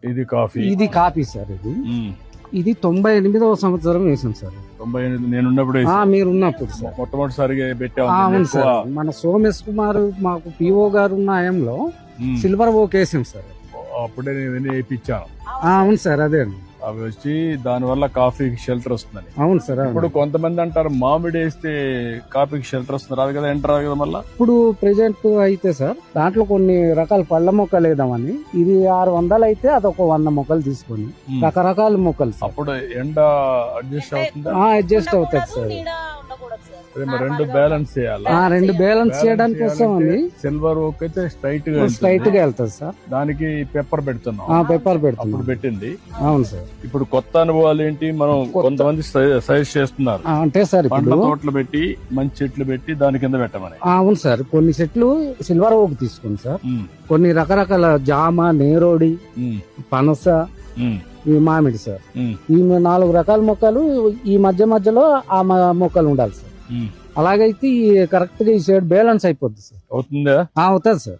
ఇది కాఫీ. ఇది copy sir. ఉమ్. ఇది 98వ సంవత్సరం వేసాం సార్. 98 నేనున్నప్పుడు మీరు ఉన్నప్పుడు సార్. మొట్టమొదటిసారిగా అవును సార్. మన సోమేష్ కుమార్ మాకు పిఓ గారు ఉన్న హయాంలో సిల్వర్ ఓక్ వేసాం సార్. అప్పుడే నేను వేయించాను. అవును సార్. అదే అండి. అవి వచ్చి దాని వల్ల కాఫీకి షెల్టర్ వస్తుందని. అవును సార్. ఇప్పుడు కొంతమంది అంటారు మామిడి వేస్తే కాఫీకి షెల్టర్ వస్తుంది, రాదు కదా, ఎంటర్ రాదు కదా. మళ్ళీ ఇప్పుడు ప్రెజెంట్ అయితే సార్ దాంట్లో కొన్ని రకాల పళ్ళ మొక్కలు వేద్దామని, ఇది 600 అయితే అదొక 100 మొక్కలు తీసుకొని రకరకాల మొక్కలు సార్. అప్పుడు ఎండ అడ్జస్ట్ అవుతుందా? అడ్జస్ట్ అవుతుంది సార్. రెండు బ్యాలెన్స్ చేయాలి. రెండు బ్యాలెన్స్ చేయడానికి వస్తామండి. సిల్వర్ ఓక్ అయితే స్ట్రైట్ గా వెళ్తుంది సార్. దానికి పెప్పర్ పెడుతున్నాం. పెప్పర్ అప్పుడు పెడుతున్నాం. పెట్టింది. అవును సార్. ఇప్పుడు కొత్త అనుభవాలు ఏంటి? మనం కొంతమంది సజెస్ట్ చేస్తున్నారు అంటే సార్ పండ్ల ఇప్పుడు తోటలు పెట్టి మంచి చెట్లు పెట్టి దాని కింద పెట్టమని. అవును సార్. కొన్ని చెట్లు సిల్వర్ ఓక్ తీసుకోండి సార్. ఉమ్, కొన్ని రకరకాల జామ, నేరోడి, ఉమ్, పనస, ఉమ్, ఈ మామిడి సార్. ఉమ్, ఈ 4 రకాల మొక్కలు ఈ మధ్యలో ఆ మొక్కలు ఉండాలి సార్. ఉమ్. అలాగైతే కరెక్ట్ గా ఈ షేడ్ బ్యాలెన్స్ అయిపోద్ది సార్. అవుతుందా? అవుతుంది సార్.